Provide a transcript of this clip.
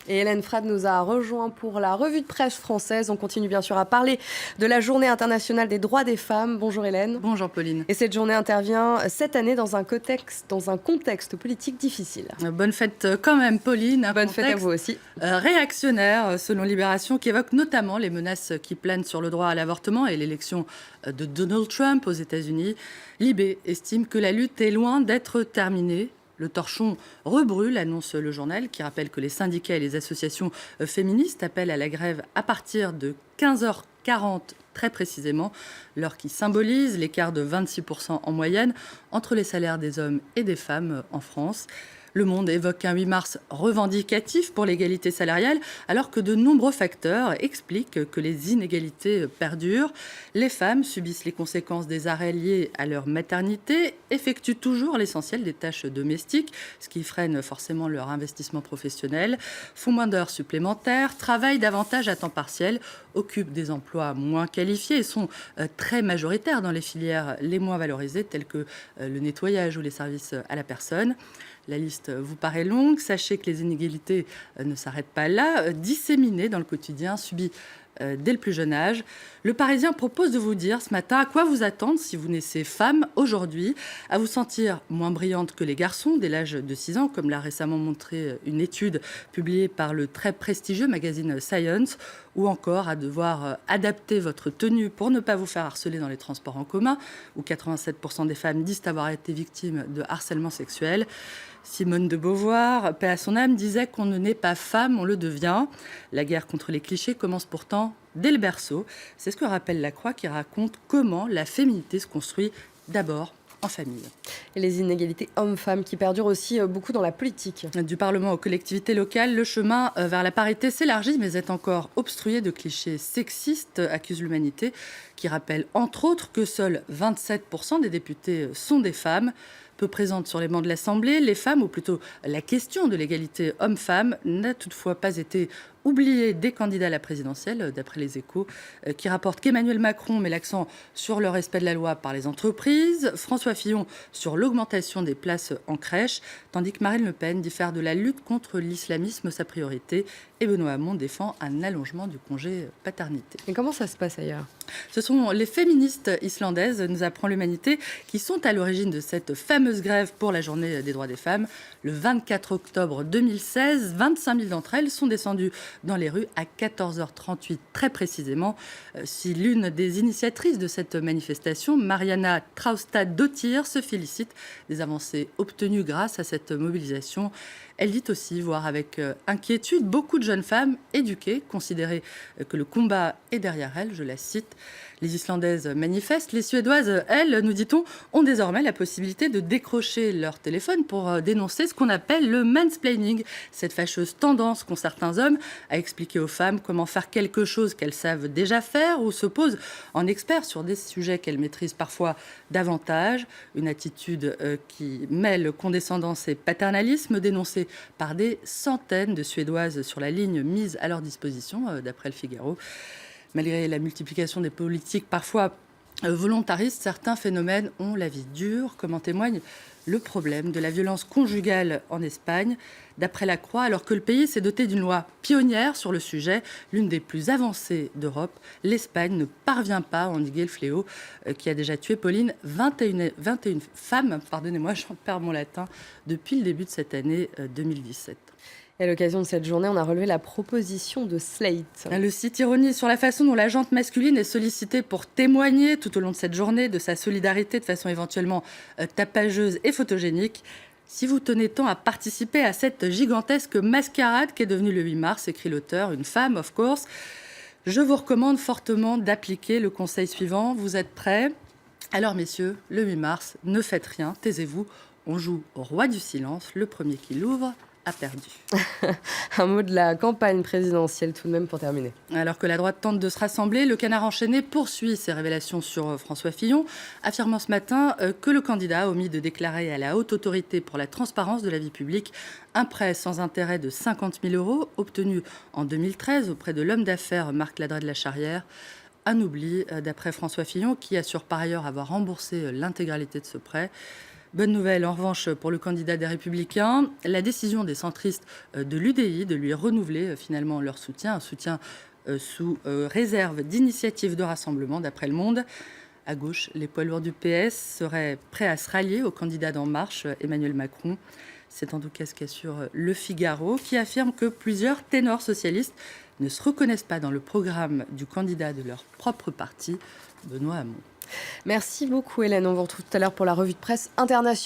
Et Hélène Frade nous a rejoint pour la revue de presse française. On continue bien sûr à parler de la Journée internationale des droits des femmes. Bonjour Hélène. Bonjour Pauline. Et cette journée intervient cette année dans un contexte politique difficile. Bonne fête quand même Pauline. Bonne fête à vous aussi. Réactionnaire selon Libération qui évoque notamment les menaces qui planent sur le droit à l'avortement et l'élection de Donald Trump aux États-Unis. Libé estime que la lutte est loin d'être terminée. Le torchon rebrûle, annonce le journal, qui rappelle que les syndicats et les associations féministes appellent à la grève à partir de 15h40 très précisément, l'heure qui symbolise l'écart de 26% en moyenne entre les salaires des hommes et des femmes en France. Le Monde évoque un 8 mars revendicatif pour l'égalité salariale, alors que de nombreux facteurs expliquent que les inégalités perdurent. Les femmes subissent les conséquences des arrêts liés à leur maternité, effectuent toujours l'essentiel des tâches domestiques, ce qui freine forcément leur investissement professionnel, font moins d'heures supplémentaires, travaillent davantage à temps partiel, occupent des emplois moins qualifiés et sont très majoritaires dans les filières les moins valorisées, telles que le nettoyage ou les services à la personne. La liste vous paraît longue. Sachez que les inégalités ne s'arrêtent pas là. Disséminées dans le quotidien, subies dès le plus jeune âge. Le Parisien propose de vous dire ce matin à quoi vous attendre si vous naissez femme aujourd'hui, à vous sentir moins brillante que les garçons dès l'âge de 6 ans, comme l'a récemment montré une étude publiée par le très prestigieux magazine Science, ou encore à devoir adapter votre tenue pour ne pas vous faire harceler dans les transports en commun, où 87% des femmes disent avoir été victimes de harcèlement sexuel. Simone de Beauvoir, paix à son âme, disait qu'on ne naît pas femme, on le devient. La guerre contre les clichés commence pourtant dès le berceau. C'est ce que rappelle Lacroix qui raconte comment la féminité se construit d'abord en famille. Et les inégalités hommes-femmes qui perdurent aussi beaucoup dans la politique. Du Parlement aux collectivités locales, le chemin vers la parité s'élargit mais est encore obstrué de clichés sexistes, accuse l'Humanité, qui rappelle entre autres que seuls 27% des députés sont des femmes. Peu présentes sur les bancs de l'Assemblée, les femmes, ou plutôt la question de l'égalité homme-femme, n'a toutefois pas été oubliée des candidats à la présidentielle, d'après les Échos, qui rapportent qu'Emmanuel Macron met l'accent sur le respect de la loi par les entreprises, François Fillon sur l'augmentation des places en crèche, tandis que Marine Le Pen dit faire de la lutte contre l'islamisme sa priorité, et Benoît Hamon défend un allongement du congé paternité. Et comment ça se passe ailleurs ? Ce sont les féministes islandaises, nous apprend l'Humanité, qui sont à l'origine de cette fameuse grève pour la journée des droits des femmes. Le 24 octobre 2016, 25 000 d'entre elles sont descendues dans les rues à 14h38 très précisément. Si l'une des initiatrices de cette manifestation, Mariana Traustad-Dottir, se félicite des avancées obtenues grâce à cette mobilisation, elle dit aussi voir avec inquiétude beaucoup de jeunes femmes éduquées considérer que le combat est derrière elles, je la cite. Les Islandaises manifestent, les Suédoises, elles, nous dit-on, ont désormais la possibilité de décrocher leur téléphone pour dénoncer ce qu'on appelle le mansplaining, cette fâcheuse tendance qu'ont certains hommes à expliquer aux femmes comment faire quelque chose qu'elles savent déjà faire ou se posent en experts sur des sujets qu'elles maîtrisent parfois davantage. Une attitude qui mêle condescendance et paternalisme, dénoncée par des centaines de Suédoises sur la ligne mise à leur disposition, d'après le Figaro. Malgré la multiplication des politiques parfois volontaristes, certains phénomènes ont la vie dure, comme en témoigne le problème de la violence conjugale en Espagne. D'après la Croix, alors que le pays s'est doté d'une loi pionnière sur le sujet, l'une des plus avancées d'Europe, l'Espagne ne parvient pas à endiguer le fléau qui a déjà tué, Pauline, 21 femmes, pardonnez-moi, j'en perds mon latin, depuis le début de cette année 2017. Et à l'occasion de cette journée, on a relevé la proposition de Slate. Le site ironise sur la façon dont la gente masculine est sollicitée pour témoigner tout au long de cette journée de sa solidarité de façon éventuellement tapageuse et photogénique. Si vous tenez tant à participer à cette gigantesque mascarade qu'est devenue le 8 mars, écrit l'auteur, une femme, of course, je vous recommande fortement d'appliquer le conseil suivant. Vous êtes prêts ? Alors messieurs, le 8 mars, ne faites rien, taisez-vous. On joue au roi du silence, le premier qui l'ouvre a perdu. Un mot de la campagne présidentielle tout de même pour terminer. Alors que la droite tente de se rassembler, le Canard enchaîné poursuit ses révélations sur François Fillon, affirmant ce matin que le candidat a omis de déclarer à la haute autorité pour la transparence de la vie publique un prêt sans intérêt de 50 000 € obtenu en 2013 auprès de l'homme d'affaires Marc Ladret de la Charrière. Un oubli, d'après François Fillon, qui assure par ailleurs avoir remboursé l'intégralité de ce prêt. Bonne nouvelle en revanche pour le candidat des Républicains, la décision des centristes de l'UDI de lui renouveler finalement leur soutien, un soutien sous réserve d'initiatives de rassemblement d'après Le Monde. À gauche, les poids lourds du PS seraient prêts à se rallier au candidat d'En Marche, Emmanuel Macron. C'est en tout cas ce qu'assure Le Figaro, qui affirme que plusieurs ténors socialistes ne se reconnaissent pas dans le programme du candidat de leur propre parti, Benoît Hamon. Merci beaucoup Hélène, on vous retrouve tout à l'heure pour la revue de presse internationale.